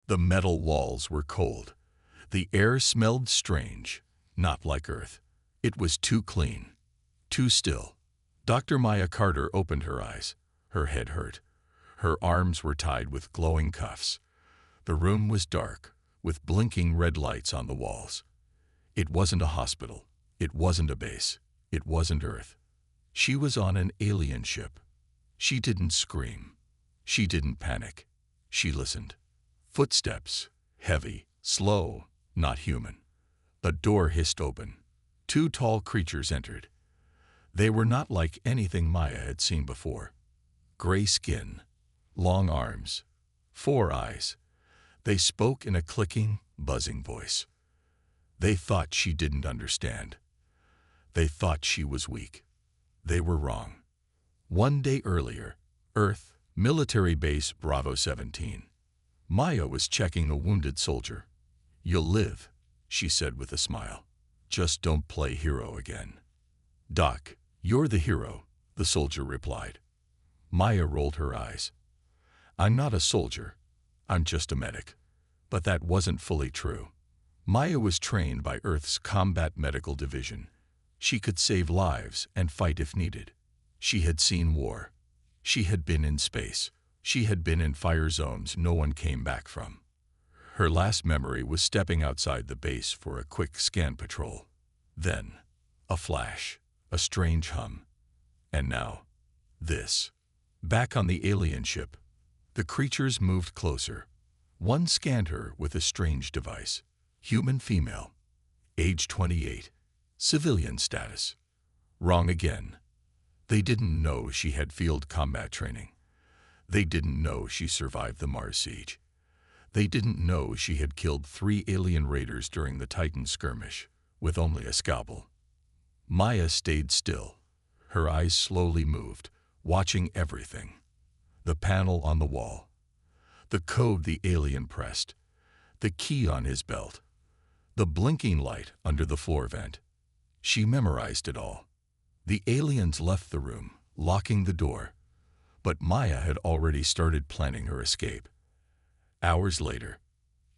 The metal walls were cold. The air smelled strange, not like Earth. It was too clean, too still. Dr. Maya Carter opened her eyes. Her head hurt. Her arms were tied with glowing cuffs. The room was dark, with blinking red lights on the walls. It wasn't a hospital. It wasn't a base. It wasn't Earth. She was on an alien ship. She didn't scream. She didn't panic. She listened. Footsteps, heavy, slow, not human. A door hissed open. Two tall creatures entered. They were not like anything Maya had seen before. Gray skin, long arms, 4 eyes. They spoke in a clicking, buzzing voice. They thought she didn't understand. They thought she was weak. They were wrong. 1 day earlier, Earth, military base Bravo 17. Maya was checking a wounded soldier. "You'll live," she said with a smile. "Just don't play hero again." "Doc, you're the hero," the soldier replied. Maya rolled her eyes. "I'm not a soldier. I'm just a medic." But that wasn't fully true. Maya was trained by Earth's Combat Medical Division. She could save lives and fight if needed. She had seen war. She had been in space. She had been in fire zones no one came back from. Her last memory was stepping outside the base for a quick scan patrol. Then, a flash, a strange hum. And now, this. Back on the alien ship, the creatures moved closer. One scanned her with a strange device. Human female. Age 28. Civilian status. Wrong again. They didn't know she had field combat training. They didn't know she survived the Mars siege. They didn't know she had killed 3 alien raiders during the Titan skirmish, with only a scalpel. Maya stayed still. Her eyes slowly moved, watching everything. The panel on the wall. The code the alien pressed. The key on his belt. The blinking light under the floor vent. She memorized it all. The aliens left the room, locking the door. But Maya had already started planning her escape. Hours later,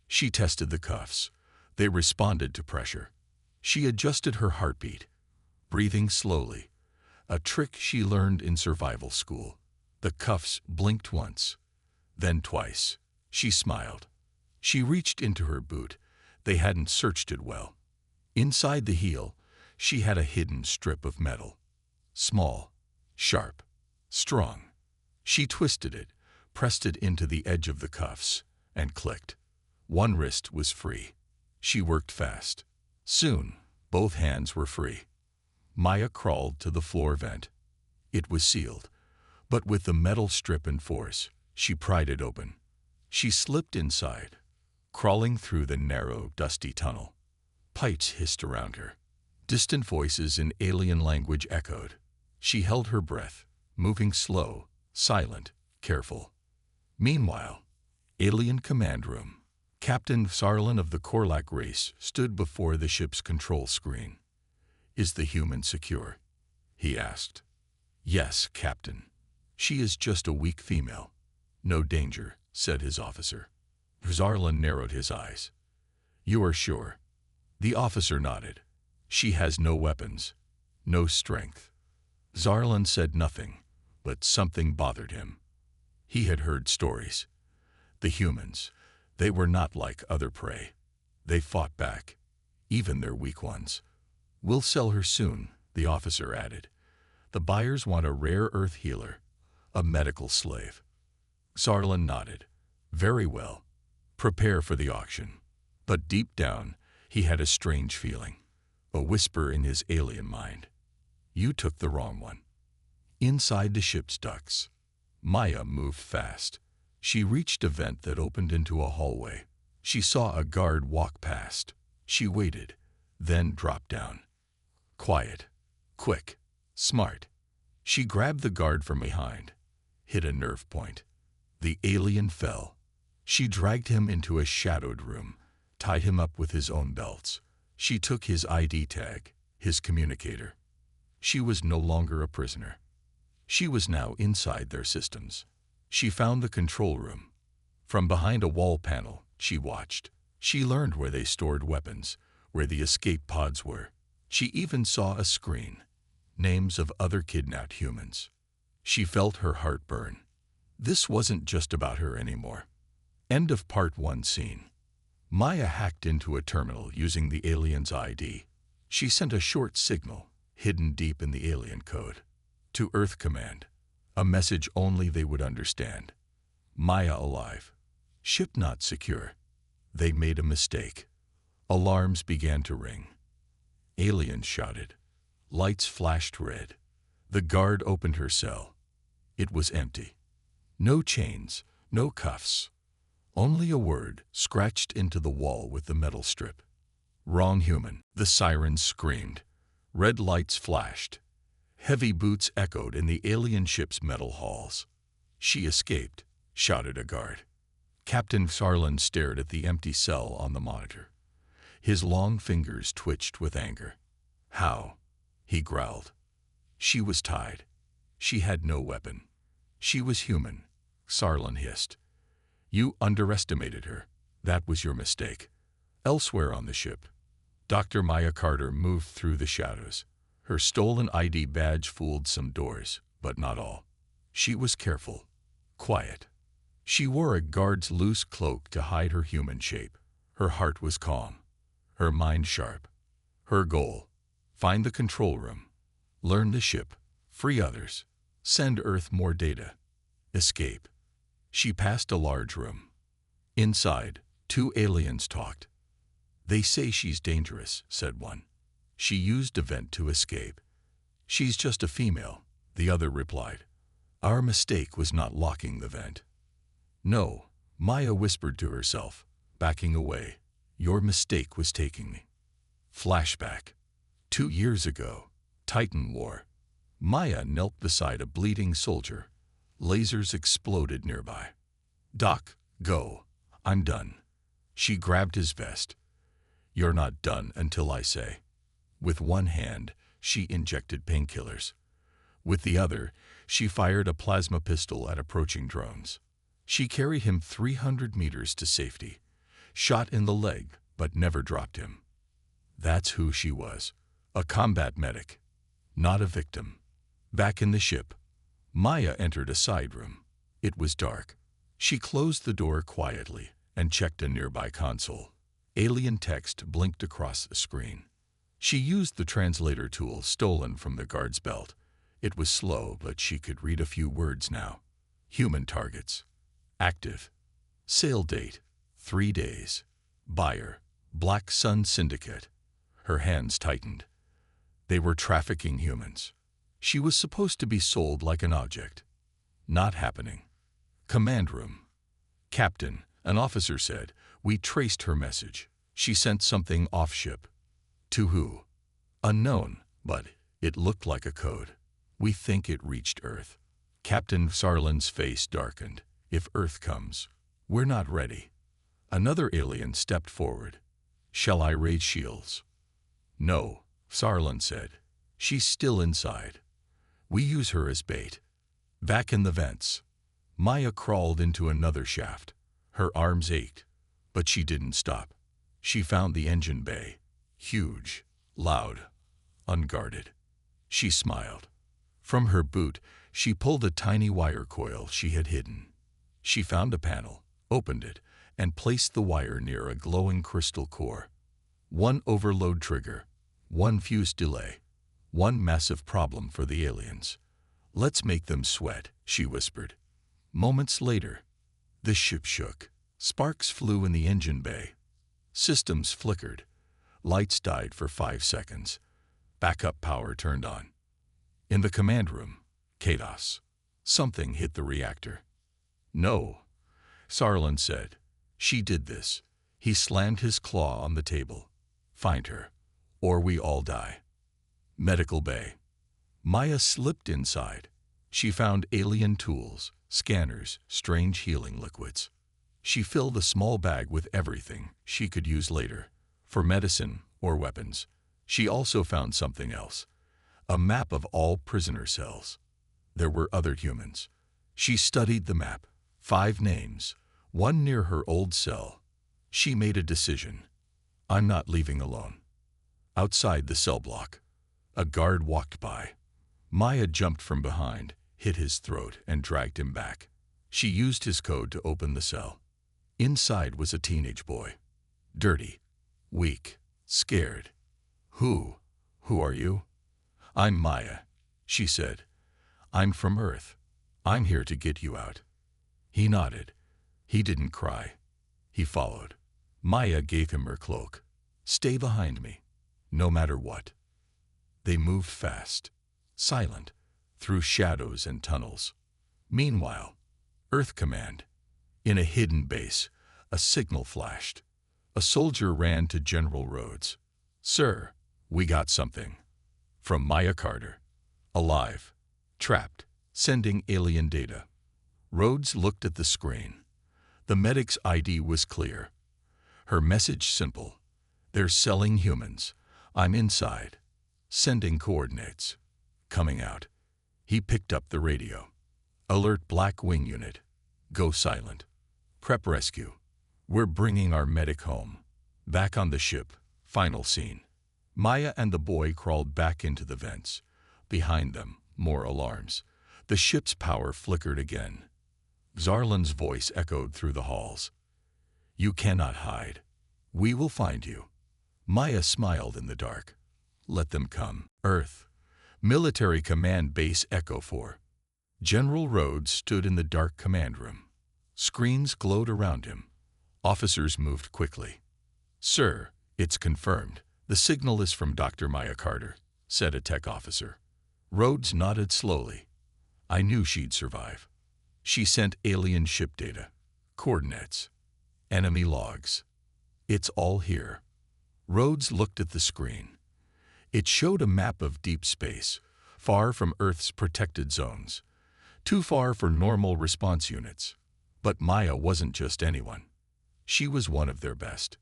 she tested the cuffs. They responded to pressure. She adjusted her heartbeat, breathing slowly, a trick she learned in survival school. The cuffs blinked once, then twice. She smiled. She reached into her boot. They hadn't searched it well. Inside the heel, she had a hidden strip of metal. Small, sharp, strong. She twisted it, pressed it into the edge of the cuffs, and clicked. One wrist was free. She worked fast. Soon, both hands were free. Maya crawled to the floor vent. It was sealed, but with the metal strip in force, she pried it open. She slipped inside, crawling through the narrow, dusty tunnel. Pipes hissed around her. Distant voices in alien language echoed. She held her breath, moving slow, silent, careful. Meanwhile, alien command room. Captain Sarlin of the Korlak race stood before the ship's control screen. "Is the human secure?" he asked. "Yes, Captain. She is just a weak female." "No danger," said his officer. Sarlin narrowed his eyes. "You are sure?" The officer nodded. "She has no weapons, no strength." Sarlin said nothing, but something bothered him. He had heard stories. The humans, they were not like other prey. They fought back, even their weak ones. "We'll sell her soon," the officer added. "The buyers want a rare earth healer, a medical slave." Sarlin nodded. "Very well. Prepare for the auction." But deep down, he had a strange feeling, a whisper in his alien mind. "You took the wrong one." Inside the ship's ducts, Maya moved fast. She reached a vent that opened into a hallway. She saw a guard walk past. She waited, then dropped down. Quiet, quick, smart. She grabbed the guard from behind, hit a nerve point. The alien fell. She dragged him into a shadowed room, tied him up with his own belts. She took his ID tag, his communicator. She was no longer a prisoner. She was now inside their systems. She found the control room. From behind a wall panel, She watched. She learned where they stored weapons, where the escape pods were. She even saw a screen, names of other kidnapped humans. She felt her heart burn. This wasn't just about her anymore. End of Part 1 scene. Maya hacked into a terminal using the alien's ID. She sent a short signal, hidden deep in the alien code, to Earth Command, a message only they would understand. Maya alive. Ship not secure. They made a mistake. Alarms began to ring. Aliens shouted. Lights flashed red. The guard opened her cell. It was empty. No chains, no cuffs. Only a word scratched into the wall with the metal strip. Wrong human. The sirens screamed. Red lights flashed. Heavy boots echoed in the alien ship's metal halls. She escaped, shouted a guard. Captain Sarlin stared at the empty cell on the monitor. His long fingers twitched with anger. How? He growled. She was tied. She had no weapon. She was human, Sarlin hissed. You underestimated her. That was your mistake. Elsewhere on the ship, Dr. Maya Carter moved through the shadows. Her stolen ID badge fooled some doors, but not all. She was careful, quiet. She wore a guard's loose cloak to hide her human shape. Her heart was calm, her mind sharp. Her goal: find the control room, learn the ship, free others, send Earth more data, escape. She passed a large room. Inside, two aliens talked. They say she's dangerous, said one. She used a vent to escape. She's just a female, the other replied. Our mistake was not locking the vent. No, Maya whispered to herself, backing away. Your mistake was taking me. Flashback. 2 years ago, Titan War. Maya knelt beside a bleeding soldier. Lasers exploded nearby. Doc, go. I'm done. She grabbed his vest. You're not done until I say. With one hand, she injected painkillers. With the other, she fired a plasma pistol at approaching drones. She carried him 300 meters to safety, shot in the leg, but never dropped him. That's who she was, a combat medic, not a victim. Back in the ship, Maya entered a side room. It was dark. She closed the door quietly and checked a nearby console. Alien text blinked across the screen. She used the translator tool stolen from the guard's belt. It was slow, but she could read a few words now. Human targets. Active. Sale date, 3 days. Buyer, Black Sun Syndicate. Her hands tightened. They were trafficking humans. She was supposed to be sold like an object. Not happening. Command room. Captain, an officer said, we traced her message. She sent something off-ship. To who? Unknown, but it looked like a code. We think it reached Earth. Captain Sarlin's face darkened. If Earth comes, we're not ready. Another alien stepped forward. Shall I raise shields? No, Sarlin said. She's still inside. We use her as bait. Back in the vents, Maya crawled into another shaft. Her arms ached, but she didn't stop. She found the engine bay. Huge, loud, unguarded. She smiled. From her boot, she pulled a tiny wire coil she had hidden. She found a panel, opened it, and placed the wire near a glowing crystal core. One overload trigger, one fuse delay, one massive problem for the aliens. Let's make them sweat, she whispered. Moments later, the ship shook. Sparks flew in the engine bay. Systems flickered. Lights died for 5 seconds. Backup power turned on. In the command room, chaos. Something hit the reactor. No, Sarlin said. She did this. He slammed his claw on the table. Find her, or we all die. Medical bay. Maya slipped inside. She found alien tools, scanners, strange healing liquids. She filled a small bag with everything she could use later, for medicine or weapons. She also found something else, a map of all prisoner cells. There were other humans. She studied the map, 5 names, one near her old cell. She made a decision. I'm not leaving alone. Outside the cell block, a guard walked by. Maya jumped from behind, hit his throat, and dragged him back. She used his code to open the cell. Inside was a teenage boy. Dirty, weak, scared. Who are you? I'm Maya, she said. I'm from Earth. I'm here to get you out. He nodded. He didn't cry. He followed. Maya gave him her cloak. Stay behind me, no matter what. They moved fast, silent, through shadows and tunnels. Meanwhile, Earth Command. In a hidden base, a signal flashed. A soldier ran to General Rhodes. Sir, we got something. From Maya Carter. Alive. Trapped. Sending alien data. Rhodes looked at the screen. The medic's ID was clear. Her message simple. They're selling humans. I'm inside. Sending coordinates. Coming out. He picked up the radio. Alert Black Wing Unit. Go silent. Prep rescue. We're bringing our medic home. Back on the ship. Final scene. Maya and the boy crawled back into the vents. Behind them, more alarms. The ship's power flickered again. Zarlan's voice echoed through the halls. You cannot hide. We will find you. Maya smiled in the dark. Let them come. Earth. Military Command Base Echo 4. General Rhodes stood in the dark command room. Screens glowed around him. Officers moved quickly. Sir, it's confirmed. The signal is from Dr. Maya Carter, said a tech officer. Rhodes nodded slowly. I knew she'd survive. She sent alien ship data, coordinates, enemy logs. It's all here. Rhodes looked at the screen. It showed a map of deep space, far from Earth's protected zones, too far for normal response units. But Maya wasn't just anyone. She was one of their best.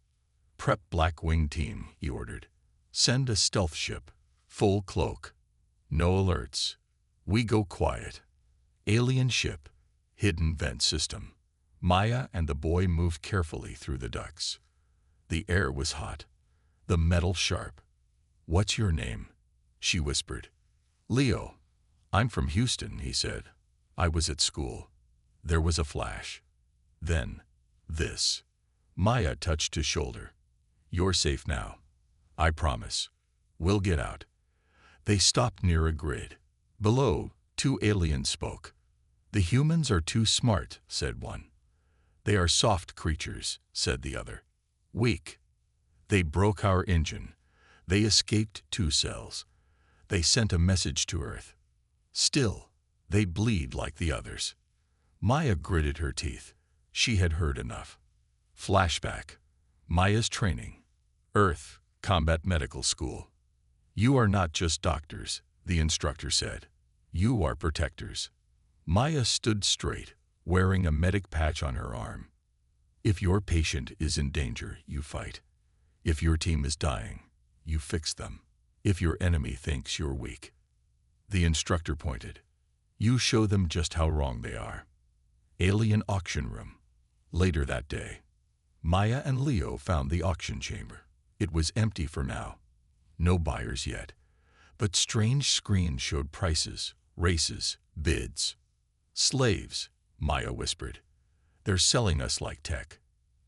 Prep Black Wing Team, he ordered. Send a stealth ship, full cloak. No alerts. We go quiet. Alien ship, hidden vent system. Maya and the boy moved carefully through the ducts. The air was hot, the metal sharp. What's your name? She whispered. Leo. I'm from Houston, he said. I was at school. There was a flash. Then, this. Maya touched his shoulder. You're safe now. I promise. We'll get out. They stopped near a grid. Below, two aliens spoke. The humans are too smart, said one. They are soft creatures, said the other. Weak. They broke our engine. They escaped 2 cells. They sent a message to Earth. Still, they bleed like the others. Maya gritted her teeth. She had heard enough. Flashback. Maya's training. Earth, Combat Medical School. You are not just doctors, the instructor said. You are protectors. Maya stood straight, wearing a medic patch on her arm. If your patient is in danger, you fight. If your team is dying, you fix them. If your enemy thinks you're weak. The instructor pointed. You show them just how wrong they are. Alien auction room. Later that day, Maya and Leo found the auction chamber. It was empty for now. No buyers yet. But strange screens showed prices, races, bids. Slaves, Maya whispered. They're selling us like tech.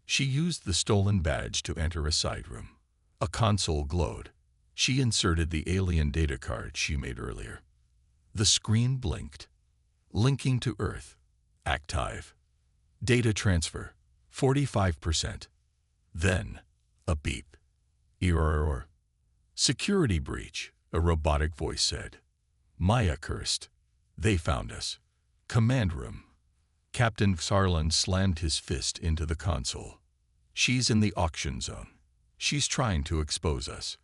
She used the stolen badge to enter a side room. A console glowed. She inserted the alien data card she made earlier. The screen blinked. Linking to Earth. Active. Data transfer. 45%. Then, a beep. Error. Security breach, a robotic voice said. Maya cursed. They found us. Command room. Captain Zarlan slammed his fist into the console. She's in the auction zone. She's trying to expose us.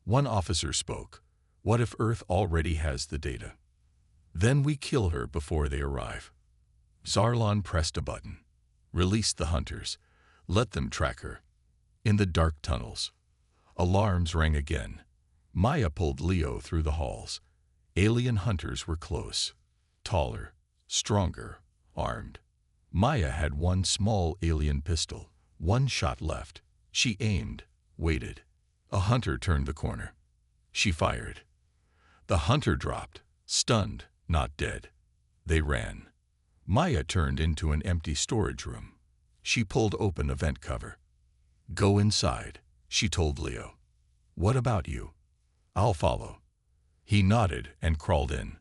One officer spoke. What if Earth already has the data? Then we kill her before they arrive. Zarlan pressed a button. Release the hunters. Let them track her. In the dark tunnels. Alarms rang again. Maya pulled Leo through the halls. Alien hunters were close. Taller, stronger, armed. Maya had one small alien pistol, One shot left. She aimed, waited. A hunter turned the corner. She fired. The hunter dropped, stunned, not dead. They ran. Maya turned into an empty storage room. She pulled open a vent cover. "Go inside," she told Leo. "What about you?" "I'll follow." He nodded and crawled in.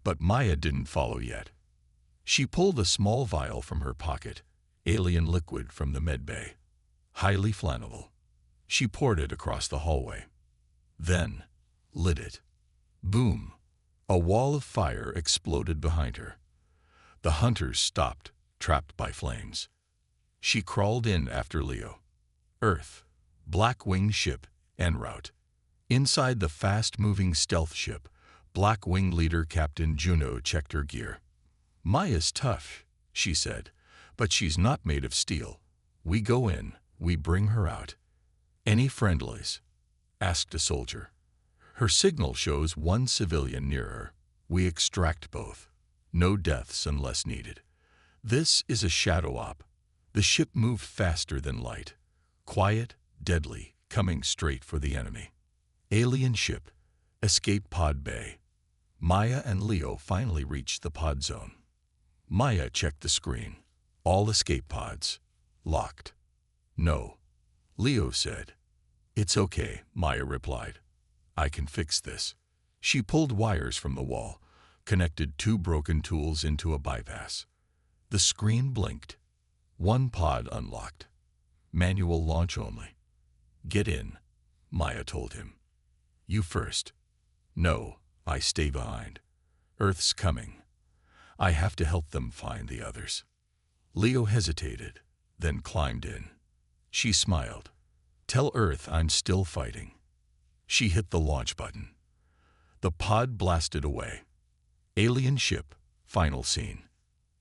But Maya didn't follow yet. She pulled a small vial from her pocket, alien liquid from the medbay. Highly flammable. She poured it across the hallway. Then lit it. Boom! A wall of fire exploded behind her. The hunters stopped, trapped by flames. She crawled in after Leo. Earth. Black-wing ship, en route. Inside the fast-moving stealth ship, Black-wing leader Captain Juno checked her gear. "Maya's tough," she said, "but she's not made of steel. We go in, we bring her out." "Any friendlies?" asked a soldier. "Her signal shows one civilian near her. We extract both. No deaths unless needed. This is a shadow op. The ship moved faster than light. Quiet, deadly, coming straight for the enemy. Alien ship, escape pod bay." Maya and Leo finally reached the pod zone. Maya checked the screen. All escape pods. Locked. "No," Leo said. "It's okay," Maya replied. "I can fix this." She pulled wires from the wall, connected two broken tools into a bypass. The screen blinked. One pod unlocked. "Manual launch only." "Get in," Maya told him. "You first." "No, I stay behind. Earth's coming. I have to help them find the others." Leo hesitated, then climbed in. She smiled. "Tell Earth I'm still fighting." She hit the launch button. The pod blasted away. Alien ship, final scene.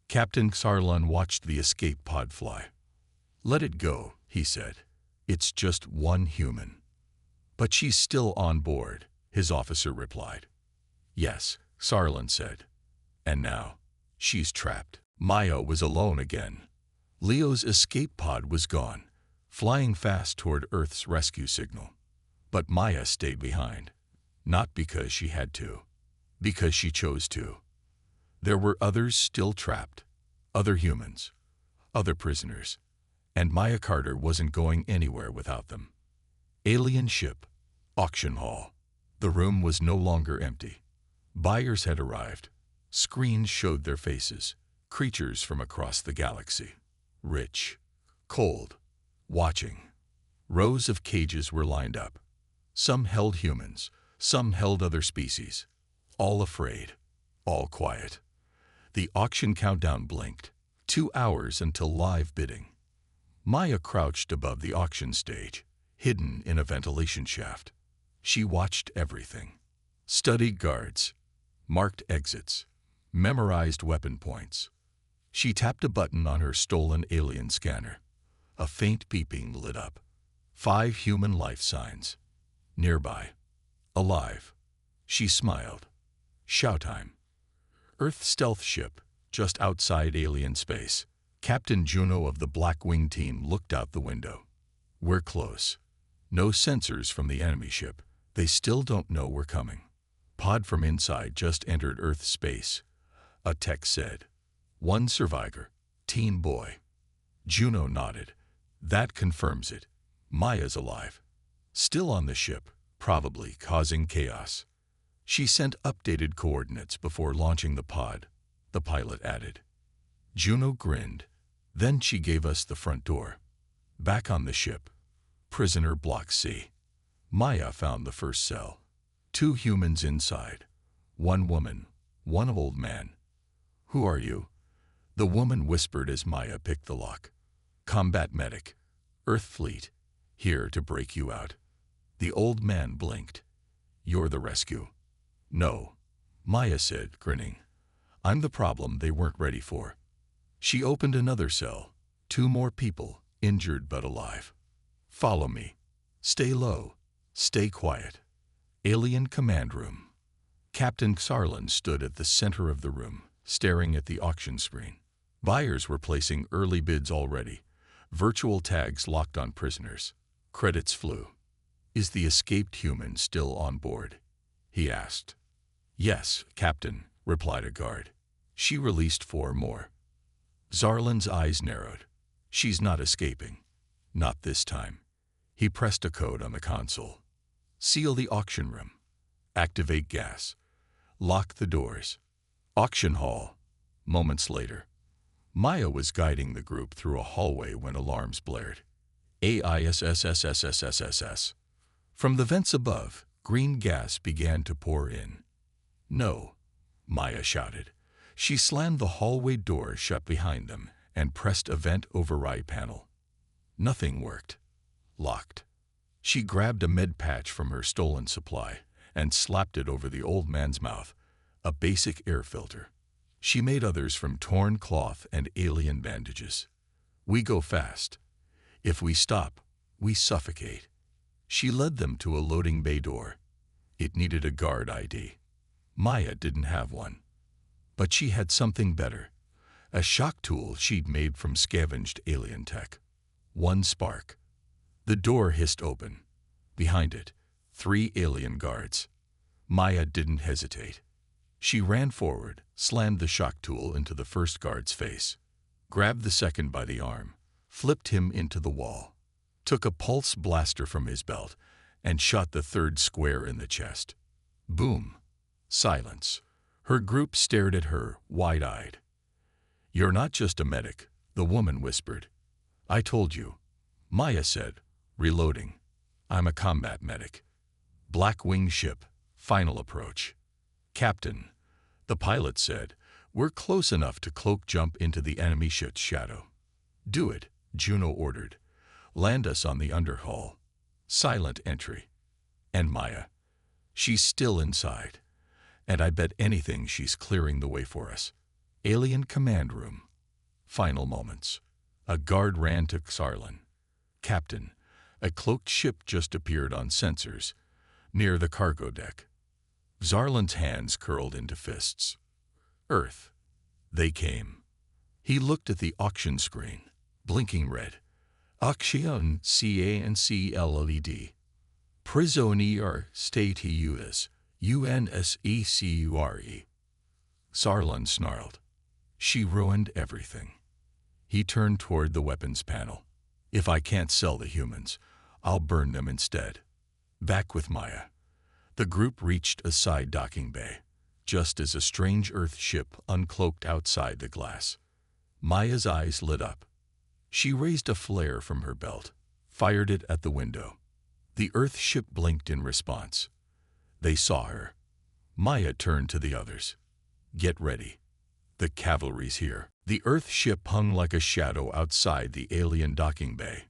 Captain Xarlan watched the escape pod fly. "Let it go," he said. "It's just one human." "But she's still on board," his officer replied. "Yes," Xarlan said. "And now, she's trapped." Maya was alone again. Leo's escape pod was gone, flying fast toward Earth's rescue signal. But Maya stayed behind. Not because she had to. Because she chose to. There were others still trapped. Other humans. Other prisoners. And Maya Carter wasn't going anywhere without them. Alien ship. Auction hall. The room was no longer empty. Buyers had arrived. Screens showed their faces. Creatures from across the galaxy. Rich. Cold. Watching. Rows of cages were lined up. Some held humans. Some held other species. All afraid. All quiet. The auction countdown blinked. 2 hours until live bidding. Maya crouched above the auction stage, hidden in a ventilation shaft. She watched everything. Studied guards. Marked exits. Memorized weapon points. She tapped a button on her stolen alien scanner. A faint beeping lit up. 5 human life signs. Nearby. Alive. She smiled. Showtime. Earth stealth ship, just outside alien space. Captain Juno of the Black-wing team looked out the window. "We're close. No sensors from the enemy ship. They still don't know we're coming." "Pod from inside just entered Earth space," a tech said. "One survivor. Teen boy." Juno nodded. "That confirms it. Maya's alive. Still on the ship, probably causing chaos." She sent updated coordinates before launching the pod, the pilot added. Juno grinned. Then she gave us the front door. Back on the ship. Prisoner Block C. Maya found the first cell. 2 humans inside. 1 woman, 1 old man. "Who are you?" the woman whispered as Maya picked the lock. "Combat medic. Earth fleet. Here to break you out." The old man blinked. "You're the rescue." "No," Maya said, grinning. "I'm the problem they weren't ready for." She opened another cell. 2 more people, injured but alive. "Follow me. Stay low. Stay quiet." Alien command room. Captain Xarlan stood at the center of the room, staring at the auction screen. Buyers were placing early bids already. Virtual tags locked on prisoners. Credits flew. "Is the escaped human still on board?" he asked. "Yes, Captain," replied a guard. "She released 4 more." Zarlin's eyes narrowed. "She's not escaping. Not this time." He pressed a code on the console. "Seal the auction room. Activate gas. Lock the doors." Auction hall. Moments later. Maya was guiding the group through a hallway when alarms blared. AISSSSSSSS. From the vents above, green gas began to pour in. "No," Maya shouted. She slammed the hallway door shut behind them and pressed a vent override panel. Nothing worked. Locked. She grabbed a med patch from her stolen supply and slapped it over the old man's mouth, a basic air filter. She made others from torn cloth and alien bandages. "We go fast. If we stop, we suffocate." She led them to a loading bay door. It needed a guard ID. Maya didn't have one. But she had something better. A shock tool she'd made from scavenged alien tech. One spark. The door hissed open. Behind it, 3 alien guards. Maya didn't hesitate. She ran forward, slammed the shock tool into the first guard's face, grabbed the second by the arm, flipped him into the wall, took a pulse blaster from his belt, and shot the third square in the chest. Boom. Silence. Her group stared at her, wide-eyed. "You're not just a medic," the woman whispered. "I told you," Maya said, reloading. "I'm a combat medic." Black-wing ship, final approach. "Captain," the pilot said, "we're close enough to cloak jump into the enemy ship's shadow." "Do it," Juno ordered. "Land us on the underhull." Silent entry. And Maya. "She's still inside. And I bet anything she's clearing the way for us." Alien command room. Final moments. A guard ran to Zarlin. "Captain, a cloaked ship just appeared on sensors, near the cargo deck." Zarlin's hands curled into fists. "Earth." They came. He looked at the auction screen, blinking red. Auction CANCLED. Prisonier state US, UNSECURE. Zarlin snarled. "She ruined everything." He turned toward the weapons panel. "If I can't sell the humans, I'll burn them instead." Back with Maya. The group reached a side docking bay, just as a strange Earth ship uncloaked outside the glass. Maya's eyes lit up. She raised a flare from her belt, fired it at the window. The Earth ship blinked in response. They saw her. Maya turned to the others. "Get ready. The cavalry's here." The Earth ship hung like a shadow outside the alien docking bay.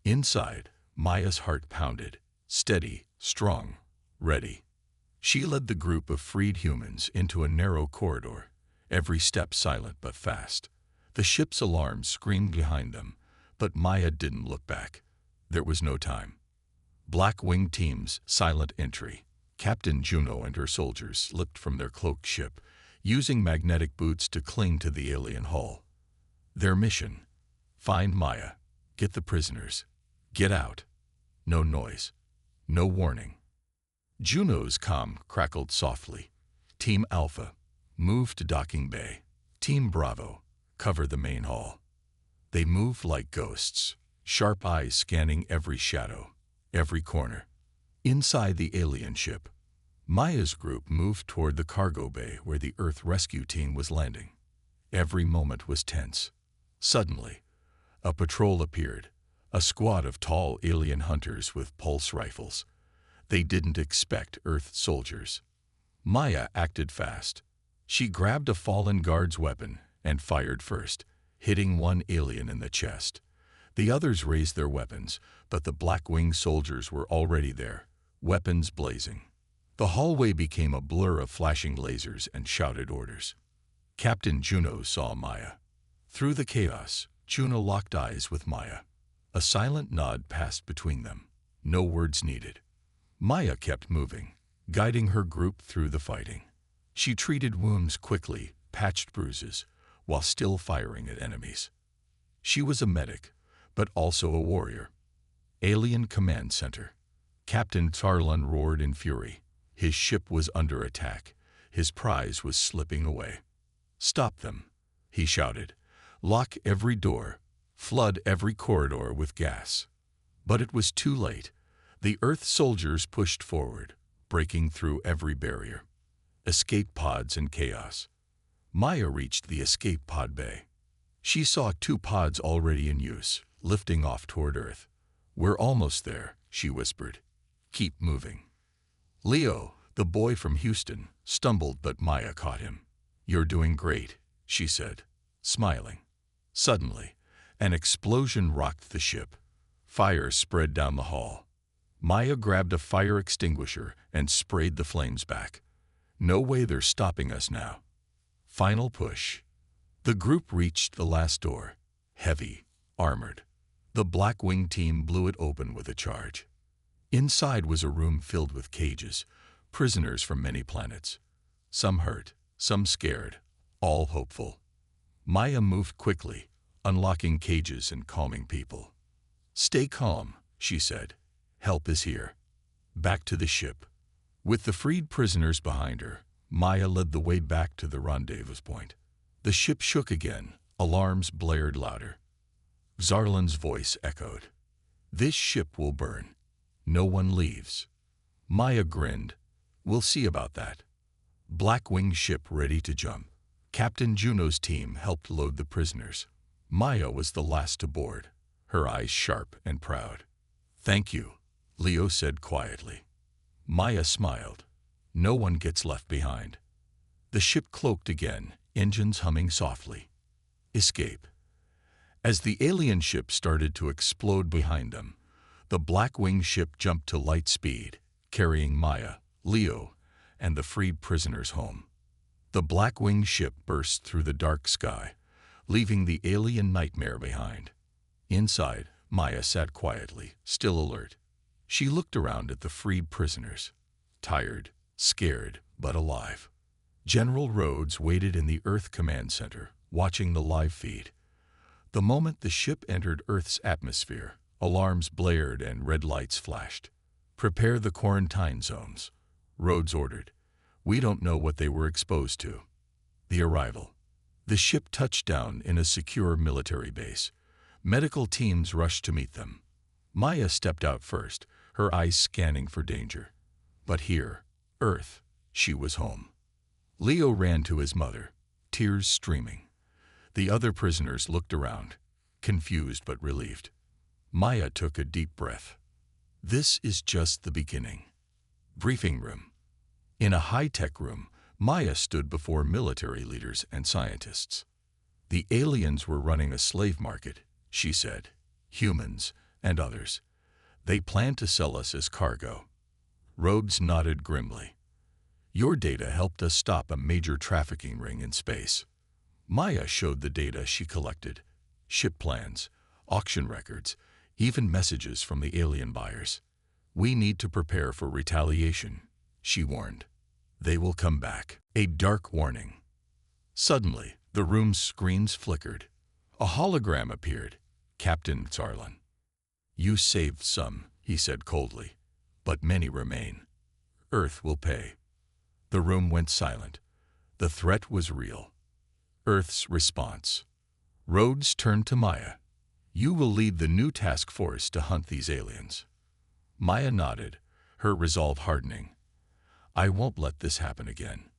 Inside, Maya's heart pounded, steady, strong, ready. She led the group of freed humans into a narrow corridor, every step silent but fast. The ship's alarms screamed behind them, but Maya didn't look back. There was no time. Black-wing teams, silent entry. Captain Juno and her soldiers slipped from their cloaked ship, using magnetic boots to cling to the alien hull. Their mission: find Maya, get the prisoners, get out. No noise, no warning. Juno's comm crackled softly. "Team Alpha, move to docking bay. Team Bravo, cover the main hall." They moved like ghosts, sharp eyes scanning every shadow, every corner. Inside the alien ship, Maya's group moved toward the cargo bay where the Earth rescue team was landing. Every moment was tense. Suddenly, a patrol appeared, a squad of tall alien hunters with pulse rifles. They didn't expect Earth soldiers. Maya acted fast. She grabbed a fallen guard's weapon and fired first, hitting one alien in the chest. The others raised their weapons, but the Black-wing soldiers were already there, weapons blazing. The hallway became a blur of flashing lasers and shouted orders. Captain Juno saw Maya. Through the chaos, Juno locked eyes with Maya. A silent nod passed between them. No words needed. Maya kept moving, guiding her group through the fighting. She treated wounds quickly, patched bruises, while still firing at enemies. She was a medic, but also a warrior. Alien Command Center. Captain Tarlon roared in fury. His ship was under attack. His prize was slipping away. "Stop them," he shouted. "Lock every door. Flood every corridor with gas." But it was too late. The Earth soldiers pushed forward, breaking through every barrier. Escape pods and chaos. Maya reached the escape pod bay. She saw 2 pods already in use, lifting off toward Earth. "We're almost there," she whispered. "Keep moving." Leo, the boy from Houston, stumbled, but Maya caught him. "You're doing great," she said, smiling. Suddenly, an explosion rocked the ship. Fire spread down the hall. Maya grabbed a fire extinguisher and sprayed the flames back. "No way they're stopping us now." Final push. The group reached the last door. Heavy, armored. The Blackwing team blew it open with a charge. Inside was a room filled with cages, prisoners from many planets. Some hurt, some scared, all hopeful. Maya moved quickly, unlocking cages and calming people. "Stay calm," she said. "Help is here." Back to the ship. With the freed prisoners behind her, Maya led the way back to the rendezvous point. The ship shook again. Alarms blared louder. Zarlan's voice echoed. "This ship will burn. No one leaves." Maya grinned. "We'll see about that." Blackwing ship ready to jump. Captain Juno's team helped load the prisoners. Maya was the last to board, her eyes sharp and proud. "Thank you," Leo said quietly. Maya smiled. No one gets left behind. The ship cloaked again, engines humming softly. Escape. As the alien ship started to explode behind them, the Blackwing ship jumped to light speed, carrying Maya, Leo, and the freed prisoners home. The Blackwing ship burst through the dark sky, leaving the alien nightmare behind. Inside, Maya sat quietly, still alert. She looked around at the freed prisoners, tired, scared, but alive. General Rhodes waited in the Earth Command Center, watching the live feed. The moment the ship entered Earth's atmosphere, alarms blared and red lights flashed. "Prepare the quarantine zones," Rhodes ordered. "We don't know what they were exposed to." The arrival. The ship touched down in a secure military base. Medical teams rushed to meet them. Maya stepped out first, her eyes scanning for danger. But here, Earth, she was home. Leo ran to his mother, tears streaming. The other prisoners looked around, confused but relieved. Maya took a deep breath. This is just the beginning. Briefing room. In a high-tech room, Maya stood before military leaders and scientists. "The aliens were running a slave market," she said. "Humans and others. They planned to sell us as cargo." Rhodes nodded grimly. "Your data helped us stop a major trafficking ring in space." Maya showed the data she collected. Ship plans, auction records, even messages from the alien buyers. "We need to prepare for retaliation," she warned. "They will come back." A dark warning. Suddenly, the room's screens flickered. A hologram appeared. Captain Tarlon. "You saved some," he said coldly, "but many remain. Earth will pay." The room went silent. The threat was real. Earth's response. Rhodes turned to Maya. "You will lead the new task force to hunt these aliens." Maya nodded, her resolve hardening. "I won't let this happen again."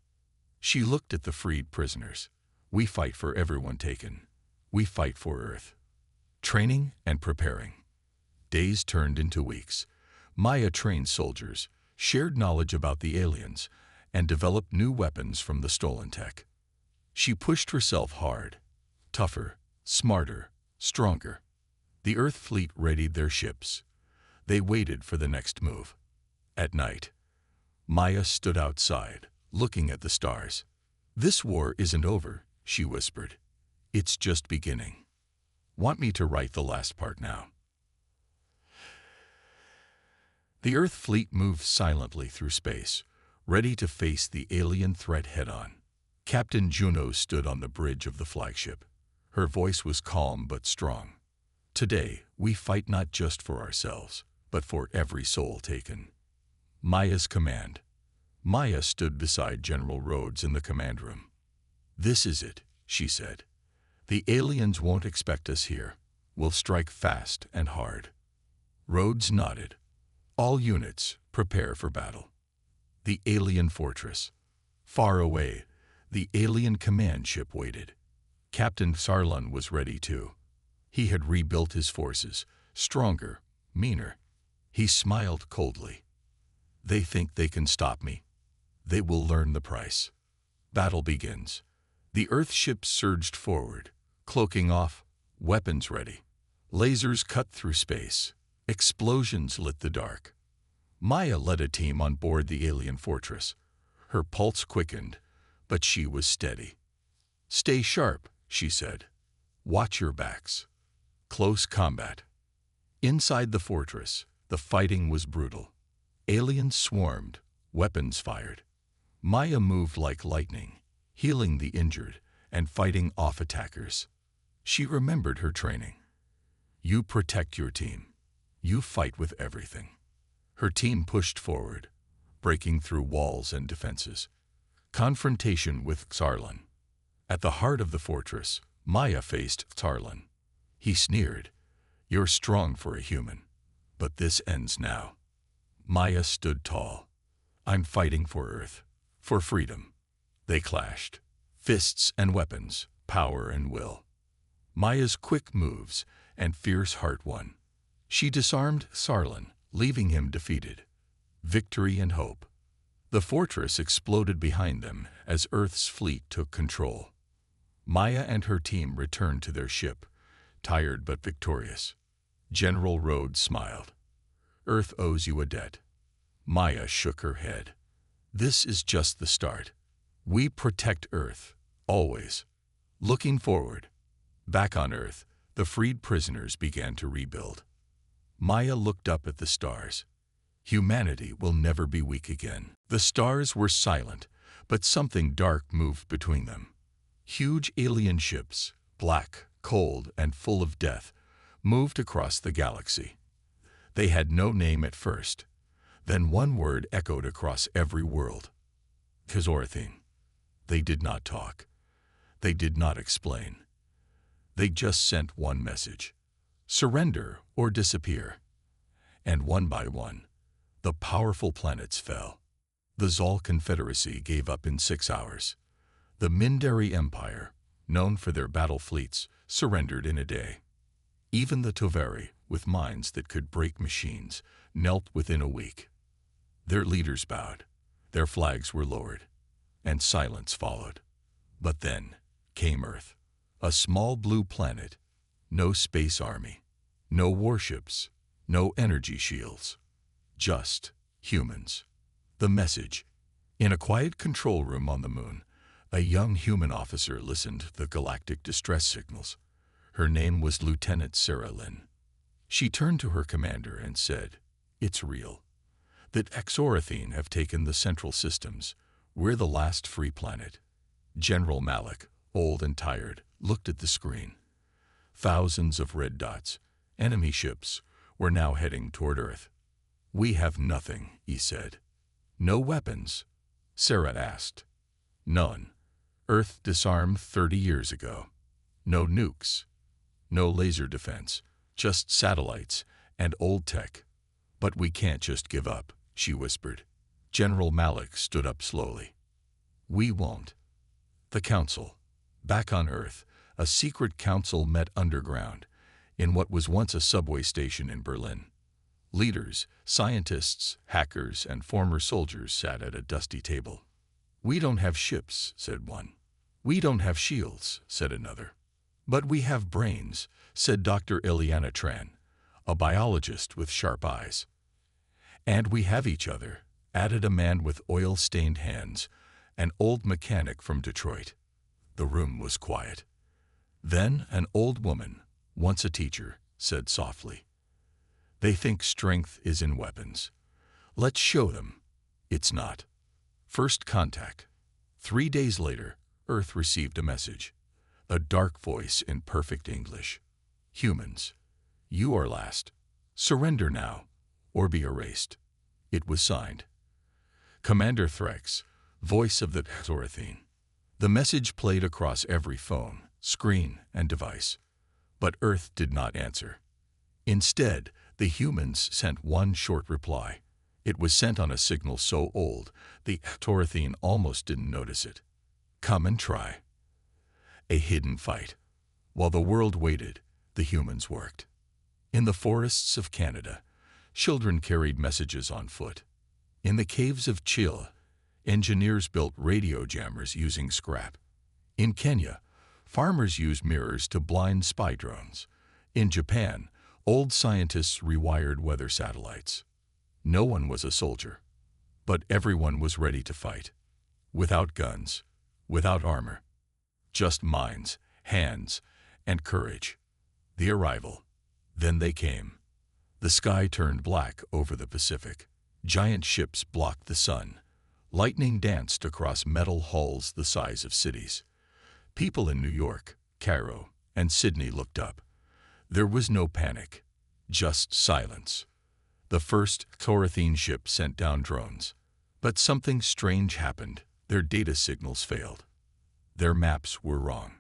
She looked at the freed prisoners. "We fight for everyone taken. We fight for Earth." Training and preparing. Days turned into weeks. Maya trained soldiers, shared knowledge about the aliens, and developed new weapons from the stolen tech. She pushed herself hard. Tougher, smarter, stronger. The Earth fleet readied their ships. They waited for the next move. At night, Maya stood outside, looking at the stars. "This war isn't over," she whispered. "It's just beginning. Want me to write the last part now?" The Earth fleet moved silently through space, ready to face the alien threat head-on. Captain Juno stood on the bridge of the flagship. Her voice was calm but strong. Today, we fight not just for ourselves, but for every soul taken. Maya's command. Maya stood beside General Rhodes in the command room. "This is it," she said. "The aliens won't expect us here. We'll strike fast and hard." Rhodes nodded. "All units, prepare for battle." The alien fortress. Far away, the alien command ship waited. Captain Sarlun was ready too. He had rebuilt his forces, stronger, meaner. He smiled coldly. "They think they can stop me. They will learn the price." Battle begins. The Earth ships surged forward, cloaking off, weapons ready. Lasers cut through space. Explosions lit the dark. Maya led a team on board the alien fortress. Her pulse quickened, but she was steady. "Stay sharp," she said. "Watch your backs." Close combat. Inside the fortress, the fighting was brutal. Aliens swarmed, weapons fired. Maya moved like lightning, healing the injured and fighting off attackers. She remembered her training. You protect your team. You fight with everything. Her team pushed forward, breaking through walls and defenses. Confrontation with Sarlun. At the heart of the fortress, Maya faced Sarlun. He sneered, "You're strong for a human, but this ends now." Maya stood tall. "I'm fighting for Earth, for freedom." They clashed. Fists and weapons, power and will. Maya's quick moves and fierce heart won. She disarmed Sarlun, leaving him defeated. Victory and hope. The fortress exploded behind them as Earth's fleet took control. Maya and her team returned to their ship, tired but victorious. General Rhodes smiled. "Earth owes you a debt." Maya shook her head. "This is just the start. We protect Earth, always." Looking forward, back on Earth, the freed prisoners began to rebuild. Maya looked up at the stars. Humanity will never be weak again. The stars were silent, but something dark moved between them. Huge alien ships, black, cold, and full of death, moved across the galaxy. They had no name at first. Then one word echoed across every world. Kazorthine. They did not talk. They did not explain. They just sent one message: surrender or disappear. And one by one, the powerful planets fell. The Zal Confederacy gave up in 6 hours. The Mindari Empire, known for their battle fleets, surrendered in a day. Even the Toveri, with minds that could break machines, knelt within a week. Their leaders bowed, their flags were lowered, and silence followed. But then came Earth, a small blue planet, no space army, no warships, no energy shields, just humans. The message. In a quiet control room on the moon, a young human officer listened to the galactic distress signals. Her name was Lieutenant Sarah Lynn. She turned to her commander and said, "It's real. That Exorathine have taken the central systems. We're the last free planet." General Malik, old and tired, looked at the screen. Thousands of red dots, enemy ships, were now heading toward Earth. "We have nothing," he said. "No weapons?" Sarah asked. "None. Earth disarmed 30 years ago. No nukes. No laser defense. Just satellites and old tech. But we can't just give up," she whispered. General Malik stood up slowly. "We won't." The council. Back on Earth, a secret council met underground, in what was once a subway station in Berlin. Leaders, scientists, hackers, and former soldiers sat at a dusty table. "We don't have ships," said one. "We don't have shields," said another. "But we have brains," said Dr. Ileana Tran, a biologist with sharp eyes. "And we have each other," added a man with oil-stained hands, an old mechanic from Detroit. The room was quiet. Then an old woman, once a teacher, said softly, "They think strength is in weapons. Let's show them. It's not." First contact. 3 days later, Earth received a message. A dark voice in perfect English. "Humans, You are last. Surrender now, or be erased. It was signed. Commander Threx, voice of the Thorathene. The message played across every phone, screen, and device. But Earth did not answer. Instead, the humans sent one short reply. It was sent on a signal so old, the Thorathene almost didn't notice it. Come and try. A hidden fight. While the world waited, the humans worked. In the forests of Canada, children carried messages on foot. In the caves of Chile, engineers built radio jammers using scrap. In Kenya, farmers used mirrors to blind spy drones. In Japan, old scientists rewired weather satellites. No one was a soldier, but everyone was ready to fight. Without guns, without armor. Just minds, hands, and courage. The arrival. Then they came. The sky turned black over the Pacific. Giant ships blocked the sun. Lightning danced across metal hulls the size of cities. People in New York, Cairo, and Sydney looked up. There was no panic, just silence. The first Thorathene ship sent down drones. But something strange happened. Their data signals failed. Their maps were wrong.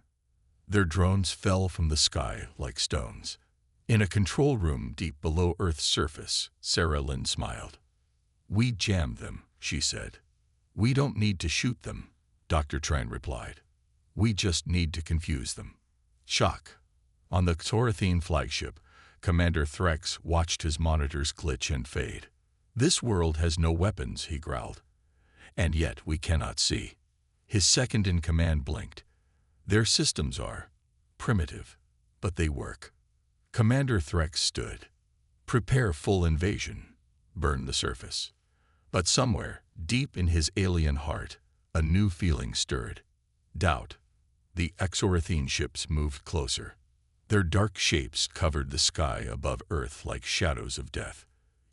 Their drones fell from the sky like stones. In a control room deep below Earth's surface, Sarah Lynn smiled. We jammed them, she said. We don't need to shoot them, Dr. Tran replied. We just need to confuse them. Shock. On the Thorathene flagship, Commander Threx watched his monitors glitch and fade. This world has no weapons, he growled. And yet we cannot see. His second-in-command blinked. Their systems are primitive, but they work. Commander Threx stood. Prepare full invasion. Burn the surface. But somewhere, deep in his alien heart, a new feeling stirred. Doubt. The Exorathene ships moved closer. Their dark shapes covered the sky above Earth like shadows of death.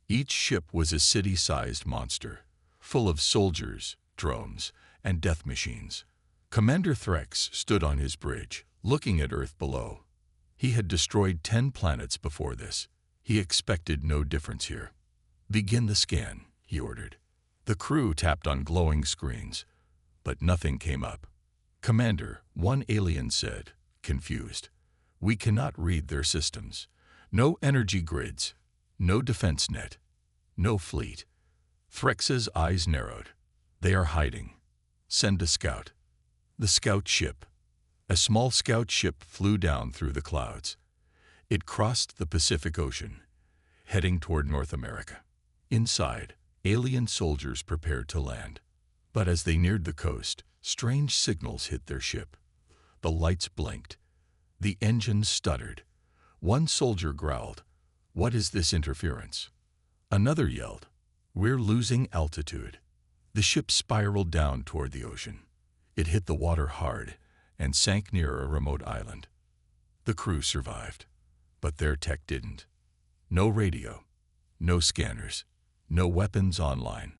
Each ship was a city-sized monster, full of soldiers, drones, and death machines. Commander Threx stood on his bridge, looking at Earth below. He had destroyed 10 planets before this. He expected no difference here. Begin the scan, he ordered. The crew tapped on glowing screens, but nothing came up. Commander, one alien said, confused. We cannot read their systems. No energy grids, no defense net, no fleet. Threx's eyes narrowed. They are hiding. Send a scout. The scout ship. A small scout ship flew down through the clouds. It crossed the Pacific Ocean, heading toward North America. Inside, alien soldiers prepared to land. But as they neared the coast, strange signals hit their ship. The lights blinked. The engines stuttered. One soldier growled, "What is this interference?" Another yelled, "We're losing altitude." The ship spiraled down toward the ocean. It hit the water hard and sank near a remote island. The crew survived, but their tech didn't. No radio, no scanners, no weapons online.